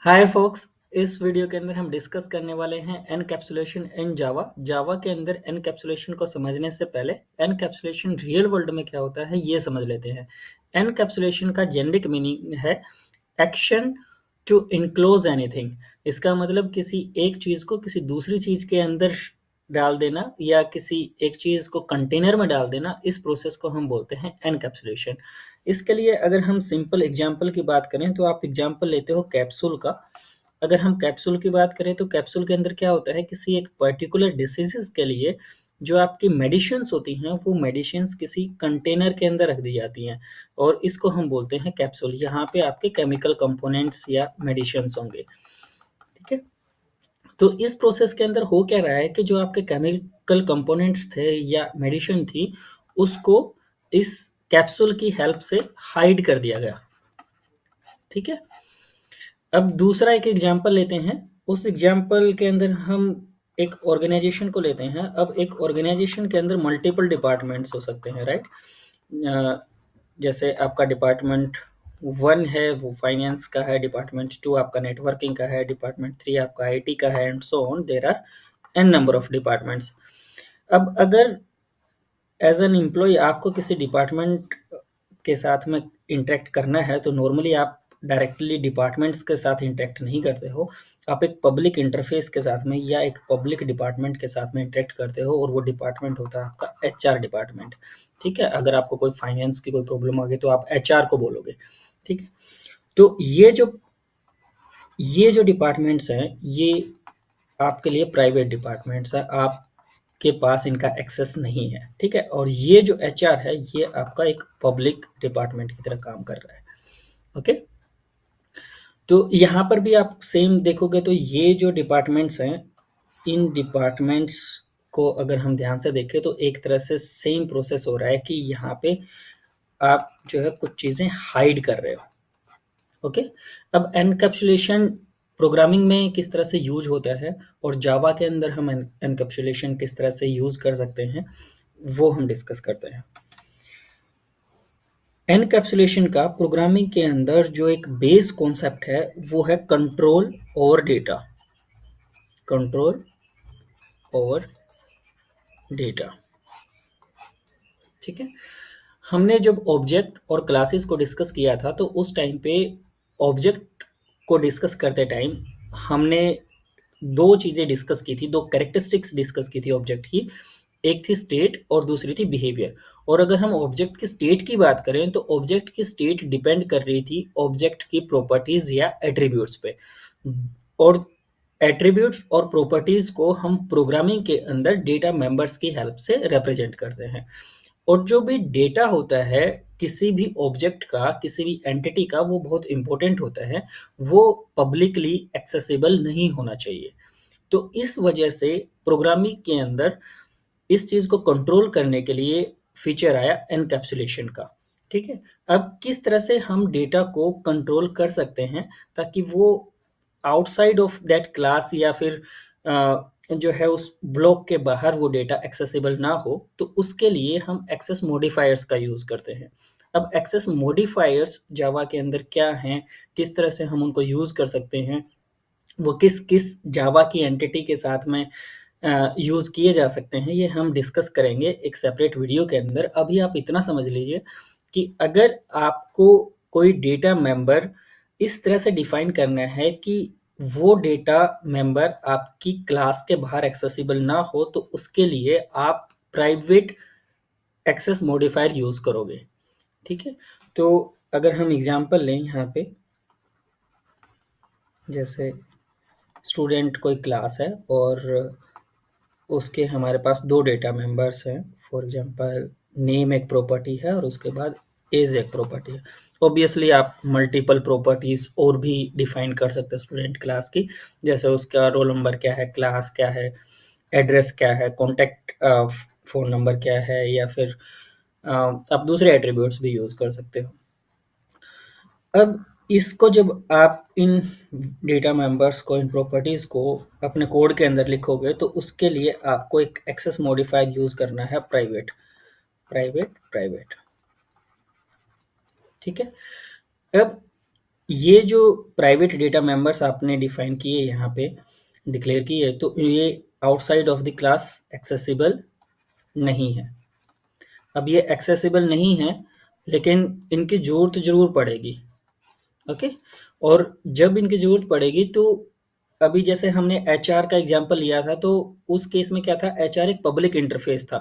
हाय focus. इस video के अंदर हम डिस्कस करने वाले हैं एनकैप्सुलेशन इन जावा। जावा के अंदर एनकैप्सुलेशन को समझने से पहले एनकैप्सुलेशन रियल वर्ल्ड में क्या होता है ये समझ लेते हैं। एनकैप्सुलेशन का जेनेरिक मीनिंग है एक्शन टू इनक्लोज एनीथिंग। इसका मतलब किसी एक चीज को किसी दूसरी चीज के अंदर डाल देना या किसी एक चीज को कंटेनर में डाल देना, इस प्रोसेस को हम बोलते हैं एनकैप्सुलेशन। इसके लिए अगर हम सिंपल एग्जांपल की बात करें तो आप एग्जांपल लेते हो कैप्सूल का। अगर हम कैप्सूल की बात करें तो कैप्सूल के अंदर क्या होता है, किसी एक पर्टिकुलर डिसीजेस के लिए जो आपकी मेडिसिन्स होती हैं वो मेडिसिन्स किसी कंटेनर के अंदर रख दी जाती हैं और इसको हम बोलते हैं कैप्सूल। यहाँ पे आपके केमिकल कंपोनेंट्स या मेडिसिन्स होंगे, ठीक है। तो इस प्रोसेस के अंदर हो क्या रहा है कि जो आपके केमिकल कंपोनेंट्स थे या मेडिसिन थी उसको इस कैप्सूल की हेल्प से हाइड कर दिया गया, ठीक है। अब दूसरा एक एग्जांपल लेते हैं। उस एग्जांपल के अंदर हम एक ऑर्गेनाइजेशन को लेते हैं। अब एक ऑर्गेनाइजेशन के अंदर मल्टीपल डिपार्टमेंट्स हो सकते हैं, राइट। जैसे आपका डिपार्टमेंट 1 है वो फाइनेंस का है, डिपार्टमेंट 2 आपका नेटवर्किंग का है, डिपार्टमेंट 3 आपका आईटी का है, and so on. There are an number of departments. अब अगर एज एन एम्प्लॉय आपको किसी डिपार्टमेंट के साथ में इंटरेक्ट करना है तो नॉर्मली आप डायरेक्टली डिपार्टमेंट्स के साथ इंटरेक्ट नहीं करते हो। आप एक पब्लिक इंटरफेस के साथ में या एक पब्लिक डिपार्टमेंट के साथ में इंटरेक्ट करते हो और वो डिपार्टमेंट होता है आपका एचआर डिपार्टमेंट, ठीक है। अगर आपको कोई फाइनेंस की कोई प्रॉब्लम आ गई तो आप एचआर को बोलोगे, ठीक है। तो ये जो डिपार्टमेंट्स हैं ये आपके लिए प्राइवेट डिपार्टमेंट्स है, आपके पास इनका एक्सेस नहीं है, ठीक है। और ये जो एचआर है ये आपका एक पब्लिक डिपार्टमेंट की तरह काम कर रहा है, ओके। तो यहाँ पर भी आप सेम देखोगे तो ये जो डिपार्टमेंट्स हैं इन डिपार्टमेंट्स को अगर हम ध्यान से देखें तो एक तरह से सेम प्रोसेस हो रहा है कि यहाँ पे आप जो है कुछ चीज़ें हाइड कर रहे हो, ओके। अब एनकैप्सुलेशन प्रोग्रामिंग में किस तरह से यूज होता है और जावा के अंदर हम एनकैप्सुलेशन किस तरह से यूज कर सकते हैं वो हम डिस्कस करते हैं। एनकैप्सुलेशन का प्रोग्रामिंग के अंदर जो एक बेस कॉन्सेप्ट है वो है control over data. Control over data, ठीक है। हमने जब ऑब्जेक्ट और क्लासेस को डिस्कस किया था तो उस टाइम पे ऑब्जेक्ट को डिस्कस करते टाइम हमने दो चीज़ें डिस्कस की थी, दो कैरेक्टरिस्टिक्स डिस्कस की थी ऑब्जेक्ट की। एक थी स्टेट और दूसरी थी बिहेवियर। और अगर हम ऑब्जेक्ट की स्टेट की बात करें तो ऑब्जेक्ट की स्टेट डिपेंड कर रही थी ऑब्जेक्ट की प्रॉपर्टीज या एट्रीब्यूट्स पे। और एट्रीब्यूट्स और प्रॉपर्टीज को हम प्रोग्रामिंग के अंदर डेटा मेंबर्स की हेल्प से रिप्रेजेंट करते हैं। और जो भी डेटा होता है किसी भी ऑब्जेक्ट का, किसी भी एंटिटी का, वो बहुत इंपॉर्टेंट होता है, वो पब्लिकली एक्सेसिबल नहीं होना चाहिए। तो इस वजह से प्रोग्रामिंग के अंदर इस चीज़ को कंट्रोल करने के लिए फीचर आया एनकैप्सुलेशन का, ठीक है। अब किस तरह से हम डेटा को कंट्रोल कर सकते हैं ताकि वो आउटसाइड ऑफ दैट क्लास या फिर जो है उस ब्लॉक के बाहर वो डेटा एक्सेसिबल ना हो, तो उसके लिए हम एक्सेस मॉडिफायर्स का यूज़ करते हैं। अब एक्सेस मॉडिफायर्स जावा के अंदर क्या हैं, किस तरह से हम उनको यूज़ कर सकते हैं, वो किस किस जावा की एंटिटी के साथ में यूज़ किए जा सकते हैं, ये हम डिस्कस करेंगे एक सेपरेट वीडियो के अंदर। अभी आप इतना समझ लीजिए कि अगर आपको कोई डेटा मेंबर इस तरह से डिफाइन करना है कि वो डेटा मेंबर आपकी क्लास के बाहर एक्सेसिबल ना हो, तो उसके लिए आप प्राइवेट एक्सेस मॉडिफायर यूज़ करोगे, ठीक है। तो अगर हम एग्जांपल लें यहाँ पे, जैसे स्टूडेंट कोई क्लास है और उसके हमारे पास दो डेटा मेंबर्स हैं। फॉर एग्जांपल नेम एक प्रॉपर्टी है और उसके बाद एज एक प्रॉपर्टी है। ऑब्वियसली आप मल्टीपल प्रॉपर्टीज और भी डिफाइन कर सकते हैं स्टूडेंट क्लास की, जैसे उसका रोल नंबर क्या है, क्लास क्या है, एड्रेस क्या है, कॉन्टैक्ट फ़ोन नंबर क्या है, या फिर आप दूसरे एट्रीब्यूट्स भी यूज़ कर सकते हो। अब इसको जब आप इन डेटा मेंबर्स को, इन प्रॉपर्टीज को अपने कोड के अंदर लिखोगे तो उसके लिए आपको एक एक्सेस मॉडिफायर यूज करना है, प्राइवेट प्राइवेट प्राइवेट, ठीक है। अब ये जो प्राइवेट डेटा मेंबर्स आपने डिफाइन किए यहाँ पे डिक्लेयर किए, तो ये outside of the class accessible नहीं है। अब ये एक्सेसिबल नहीं है, लेकिन इनकी ज़रूरत ज़रूर पड़ेगी। ओके, और जब इनकी ज़रूरत पड़ेगी तो अभी जैसे हमने एचआर का एग्जांपल लिया था, तो उस केस में क्या था, एचआर एक पब्लिक इंटरफेस था,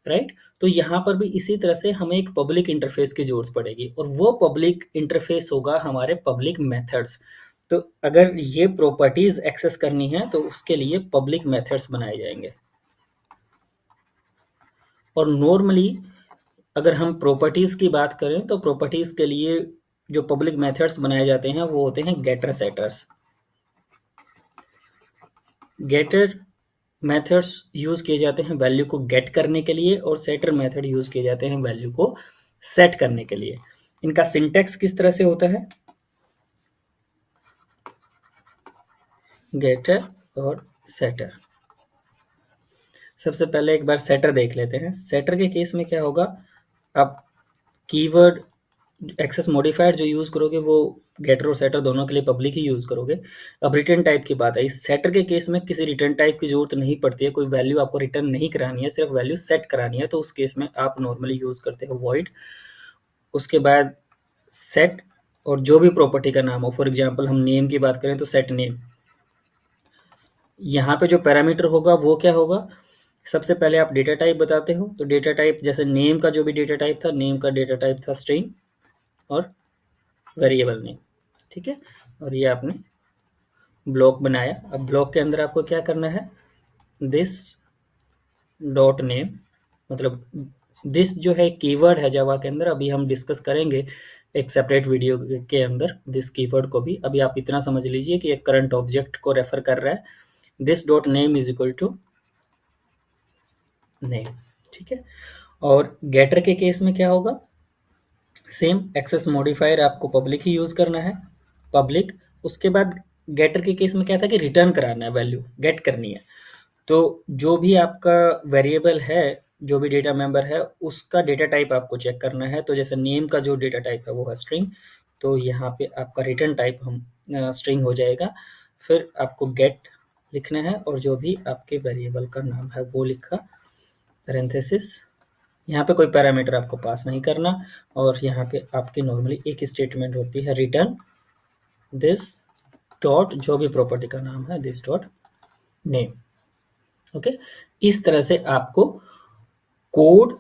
राइट? तो यहाँ पर भी इसी तरह से हमें एक पब्लिक इंटरफेस की ज़रूरत पड़ेगी, और वो पब्लिक इंटरफेस होगा हमारे पब्लिक मेथड्स। तो अगर ये प्रॉपर्टीज़ एक्सेस करनी है तो उसके लिए पब्लिक मेथड्स बनाए जाएंगे। और नॉर्मली अगर हम प्रॉपर्टीज़ की बात करें तो प्रॉपर्टीज़ के लिए जो पब्लिक मेथड्स बनाए जाते हैं वो होते हैं getter setters. Getter methods use किए जाते हैं वैल्यू को गेट करने के लिए, और सेटर मेथड यूज़ किए जाते हैं वैल्यू को सेट करने के लिए। इनका सिंटेक्स किस तरह से होता है, गेटर और सेटर। सबसे पहले एक बार सेटर देख लेते हैं। सेटर के केस में क्या होगा, आप कीवर्ड एक्सेस मॉडिफायर जो यूज़ करोगे वो गेटर और सेटर दोनों के लिए पब्लिक ही यूज़ करोगे। अब रिटर्न टाइप की बात है, इस सेटर के केस में किसी रिटर्न टाइप की ज़रूरत नहीं पड़ती है, कोई वैल्यू आपको रिटर्न नहीं करानी है, सिर्फ वैल्यू सेट करानी है, तो उस केस में आप नॉर्मली यूज़ करते हो वॉइड। उसके बाद सेट और जो भी प्रॉपर्टी का नाम हो, फॉर एग्जांपल हम नेम की बात करें तो सेट नेम। यहाँ पे जो पैरामीटर होगा वो क्या होगा, सबसे पहले आप डेटा टाइप बताते हो, तो डेटा टाइप जैसे नेम का जो भी डेटा टाइप था, नेम का डेटा टाइप था स्ट्रिंग और वेरिएबल नेम, ठीक है। और ये आपने ब्लॉक बनाया। अब ब्लॉक के अंदर आपको क्या करना है, दिस डॉट नेम, मतलब दिस जो है कीवर्ड है जावा के अंदर, अभी हम डिस्कस करेंगे एक सेपरेट वीडियो के अंदर दिस कीवर्ड को भी। अभी आप इतना समझ लीजिए कि एक करंट ऑब्जेक्ट को रेफर कर रहा है, this dot name is equal to name, ठीक है। और गेटर के केस में क्या होगा, सेम एक्सेस मॉडिफायर आपको पब्लिक ही यूज करना है, पब्लिक। उसके बाद गेटर के केस में क्या था कि रिटर्न कराना है, वैल्यू गेट करनी है। तो जो भी आपका वेरिएबल है, जो भी डेटा मेंबर है, उसका डेटा टाइप आपको चेक करना है। तो जैसे नेम का जो डेटा टाइप है वो है स्ट्रिंग, तो यहाँ पे आपका रिटर्न टाइप हम स्ट्रिंग हो जाएगा। फिर आपको गेट लिखना है और जो भी आपके वेरिएबल का नाम है वो लिखा, पैरेंथेसिस। यहाँ पे कोई पैरामीटर आपको पास नहीं करना, और यहाँ पे आपकी नॉर्मली एक स्टेटमेंट होती है, रिटर्न दिस डॉट जो भी प्रॉपर्टी का नाम है, दिस डॉट नेम। ओके, इस तरह से आपको कोड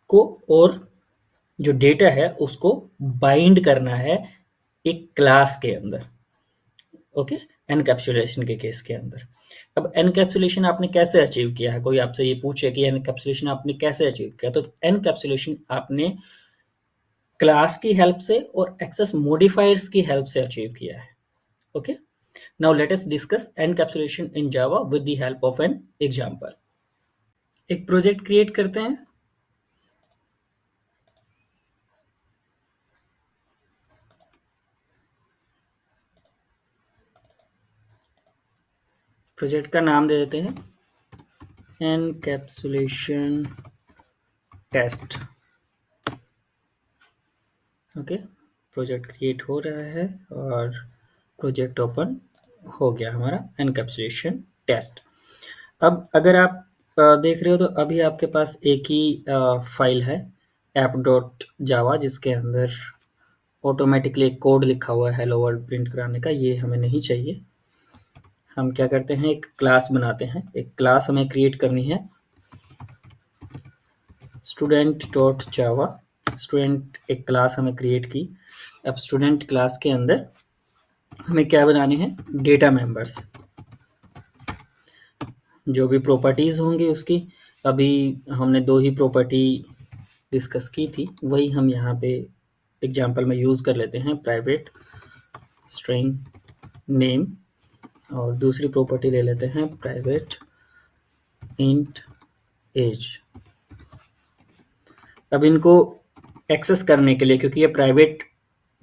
को और जो डेटा है उसको बाइंड करना है एक क्लास के अंदर। ओके, एनकैप्सुलेशन के केस के अंदर। अब एनकैप्सुलेशन आपने कैसे अचीव किया है, कोई आपसे ये पूछे कि एनकैप्सुलेशन आपने कैसे अचीव किया, तो एनकैप्सुलेशन आपने क्लास की हेल्प से और एक्सेस मॉडिफायर्स की हेल्प से अचीव किया है। Okay, now let us discuss encapsulation in Java with the help of an example. एक प्रोजेक्ट क्रिएट करते हैं। प्रोजेक्ट का नाम दे देते हैं encapsulation test. Okay, project create हो रहा है और प्रोजेक्ट ओपन हो गया हमारा एनकैप्सुलेशन टेस्ट। अब अगर आप देख रहे हो तो अभी आपके पास एक ही फाइल है ऐप डॉट जावा, जिसके अंदर ऑटोमेटिकली एक कोड लिखा हुआ है हेलो वर्ल्ड प्रिंट कराने का, ये हमें नहीं चाहिए। हम क्या करते हैं, एक क्लास बनाते हैं, एक क्लास हमें क्रिएट करनी है स्टूडेंट डॉट जावा। स्टूडेंट एक क्लास हमें क्रिएट की। अब स्टूडेंट क्लास के अंदर हमें क्या बनाने हैं, डेटा मेंबर्स, जो भी प्रॉपर्टीज़ होंगी उसकी। अभी हमने दो ही प्रॉपर्टी डिस्कस की थी, वही हम यहाँ पे एग्जांपल में यूज़ कर लेते हैं, प्राइवेट स्ट्रिंग नेम, और दूसरी प्रॉपर्टी ले लेते हैं प्राइवेट इंट एज। अब इनको एक्सेस करने के लिए, क्योंकि ये प्राइवेट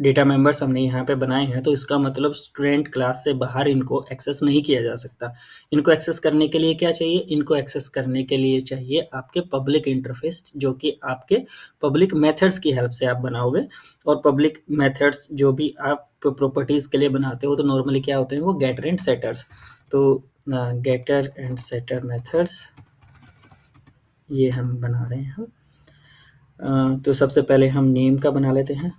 डेटा मेंबर्स हमने यहाँ पे बनाए हैं, तो इसका मतलब स्टूडेंट क्लास से बाहर इनको एक्सेस नहीं किया जा सकता। इनको एक्सेस करने के लिए क्या चाहिए, इनको एक्सेस करने के लिए चाहिए आपके पब्लिक इंटरफेस, जो कि आपके पब्लिक मेथड्स की हेल्प से आप बनाओगे। और पब्लिक मेथड्स जो भी आप प्रॉपर्टीज़ के लिए बनाते हो तो नॉर्मली क्या होते हैं वो गेटर एंड सेटर्स। तो गेटर एंड सेटर मेथड्स ये हम बना रहे हैं। तो सबसे पहले हम नेम का बना लेते हैं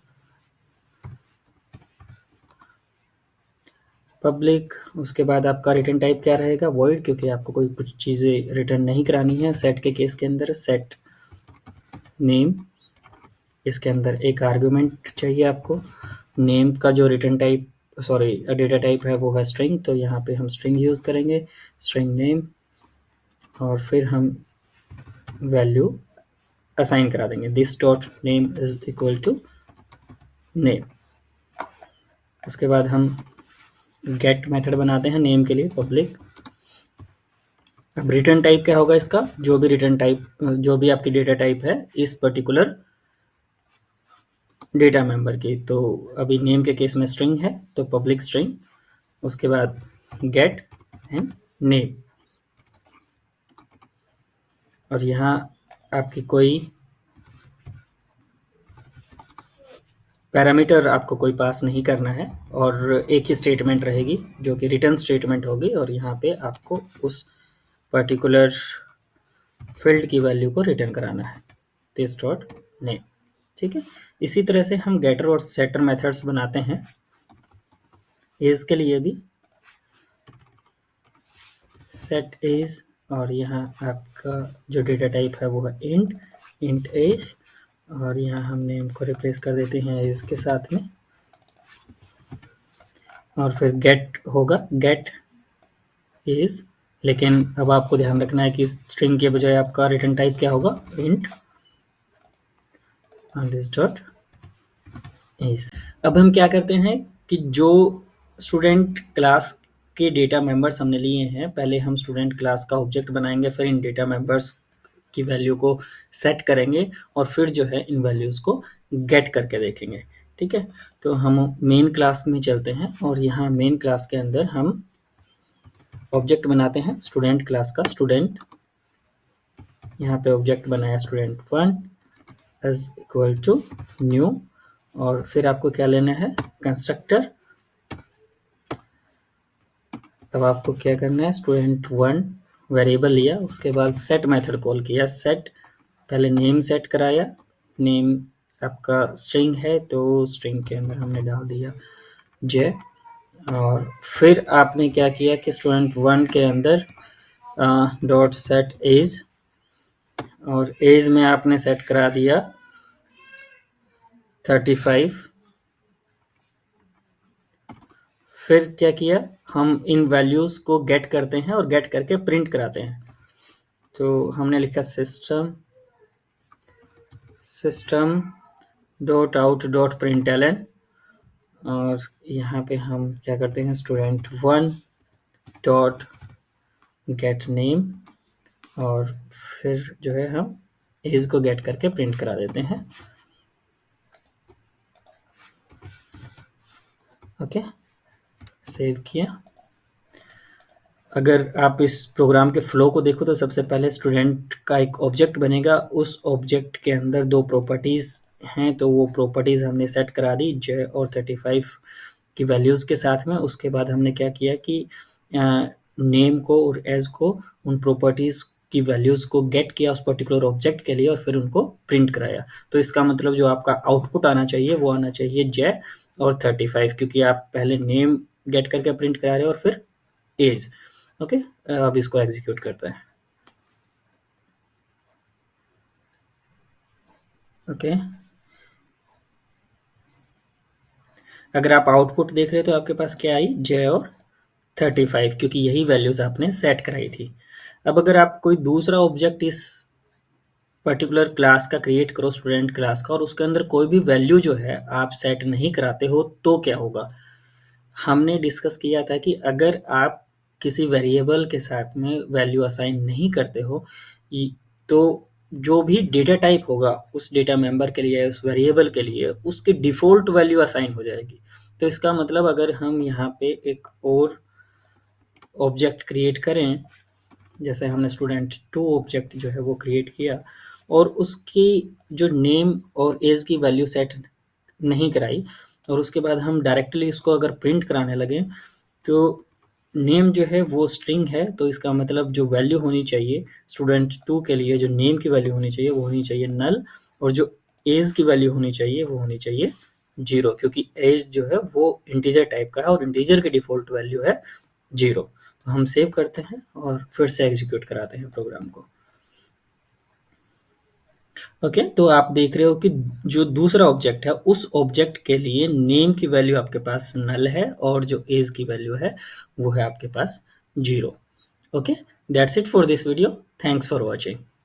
पब्लिक। उसके बाद आपका रिटर्न टाइप क्या रहेगा, वॉइड, क्योंकि आपको कोई कुछ चीज़ें रिटर्न नहीं करानी है। सेट के केस के अंदर सेट नेम, इसके अंदर एक आर्गुमेंट चाहिए आपको। नेम का जो रिटर्न टाइप डेटा टाइप है वो है स्ट्रिंग, तो यहाँ पे हम स्ट्रिंग यूज़ करेंगे, स्ट्रिंग नेम, और फिर हम वैल्यू असाइन करा देंगे, this dot name is equal to name. उसके बाद हम गेट मेथड बनाते हैं नेम के लिए पब्लिक। अब रिटर्न टाइप क्या होगा इसका, जो भी रिटर्न टाइप, जो भी आपकी डेटा टाइप है इस पर्टिकुलर डेटा मेंबर की। तो अभी नेम के केस में स्ट्रिंग है तो पब्लिक स्ट्रिंग, उसके बाद गेट एंड नेम, और यहाँ आपकी कोई पैरामीटर आपको कोई पास नहीं करना है, और एक ही स्टेटमेंट रहेगी जो कि रिटर्न स्टेटमेंट होगी, और यहाँ पे आपको उस पर्टिकुलर फील्ड की वैल्यू को रिटर्न कराना है, दिस डॉट नेम। ठीक है, इसी तरह से हम गेटर और सेटर मेथड्स बनाते हैं एज के लिए भी। सेट एज, और यहाँ आपका जो डेटा टाइप है वो है इंट एज, और यहाँ हम नेम को रिप्लेस कर देते हैं एज के साथ में, और फिर गेट होगा गेट एज। लेकिन अब आपको ध्यान रखना है कि स्ट्रिंग के बजाय आपका रिटर्न टाइप क्या होगा, इंट दिस डॉट एज। अब हम क्या करते हैं कि जो स्टूडेंट क्लास के डेटा मेंबर्स हमने लिए हैं, पहले हम स्टूडेंट क्लास का ऑब्जेक्ट बनाएंगे, फिर इन डेटा मेंबर्स की वैल्यू को सेट करेंगे, और फिर जो है इन वैल्यूज़ को गेट करके देखेंगे। ठीक है, तो हम मेन क्लास में चलते हैं, और यहाँ मेन क्लास के अंदर हम ऑब्जेक्ट बनाते हैं स्टूडेंट क्लास का। स्टूडेंट, यहाँ पे ऑब्जेक्ट बनाया student1 is equal to new, और फिर आपको क्या लेना है, कंस्ट्रक्टर। अब आपको क्या करना है, student1 वेरिएबल लिया, उसके बाद सेट मेथड कॉल किया। सेट, पहले नेम सेट कराया, नेम आपका स्ट्रिंग है तो स्ट्रिंग के अंदर हमने डाल दिया जे, और फिर आपने क्या किया कि student1 के अंदर डॉट सेट एज, और एज में आपने सेट करा दिया 35। फिर क्या किया, हम इन वैल्यूज़ को गेट करते हैं और गेट करके प्रिंट कराते हैं। तो हमने लिखा system dot out dot println, और यहाँ पे हम क्या करते हैं, student1 डॉट गेट नेम, और फिर जो है हम एज को गेट करके प्रिंट करा देते हैं। ओके, सेव किया। अगर आप इस प्रोग्राम के फ्लो को देखो तो सबसे पहले स्टूडेंट का एक ऑब्जेक्ट बनेगा, उस ऑब्जेक्ट के अंदर दो प्रॉपर्टीज़ हैं, तो वो प्रॉपर्टीज़ हमने सेट करा दी जे और 35 की वैल्यूज़ के साथ में। उसके बाद हमने क्या किया कि नेम को और एज को, उन प्रॉपर्टीज़ की वैल्यूज़ को गेट किया उस पर्टिकुलर ऑब्जेक्ट के लिए, और फिर उनको प्रिंट कराया। तो इसका मतलब जो आपका आउटपुट आना चाहिए वो आना चाहिए जे और 35, क्योंकि आप पहले नेम गेट करके प्रिंट करा रहे हो और फिर एज। ओके, अब इसको एग्जीक्यूट करते हैं। ओके, अगर आप आउटपुट देख रहे हो तो आपके पास क्या आई, जे और 35, क्योंकि यही वैल्यूज आपने सेट कराई थी। अब अगर आप कोई दूसरा ऑब्जेक्ट इस पर्टिकुलर क्लास का क्रिएट करो, स्टूडेंट क्लास का, और उसके अंदर कोई भी वैल्यू जो है आप सेट नहीं कराते हो, तो क्या होगा। हमने डिस्कस किया था कि अगर आप किसी वेरिएबल के साथ में वैल्यू असाइन नहीं करते हो, तो जो भी डेटा टाइप होगा उस डेटा मेंबर के लिए, उस वेरिएबल के लिए, उसकी डिफ़ॉल्ट वैल्यू असाइन हो जाएगी। तो इसका मतलब अगर हम यहाँ पे एक और ऑब्जेक्ट क्रिएट करें, जैसे हमने student2 ऑब्जेक्ट जो है वो क्रिएट किया, और उसकी जो नेम और एज की वैल्यू सेट नहीं कराई, और उसके बाद हम डायरेक्टली इसको अगर प्रिंट कराने लगे तो नेम जो है वो स्ट्रिंग है, तो इसका मतलब जो वैल्यू होनी चाहिए स्टूडेंट 2 के लिए, जो नेम की वैल्यू होनी चाहिए वो होनी चाहिए नल, और जो एज की वैल्यू होनी चाहिए वो होनी चाहिए 0, क्योंकि एज जो है वो इंटीजर टाइप का है और इंटीजर की डिफ़ॉल्ट वैल्यू है 0। तो हम सेव करते हैं और फिर से एग्जीक्यूट कराते हैं प्रोग्राम को। ओके, तो आप देख रहे हो कि जो दूसरा ऑब्जेक्ट है उस ऑब्जेक्ट के लिए नेम की वैल्यू आपके पास नल है और जो एज की वैल्यू है वो है आपके पास 0। Okay, that's it for this video. Thanks for watching.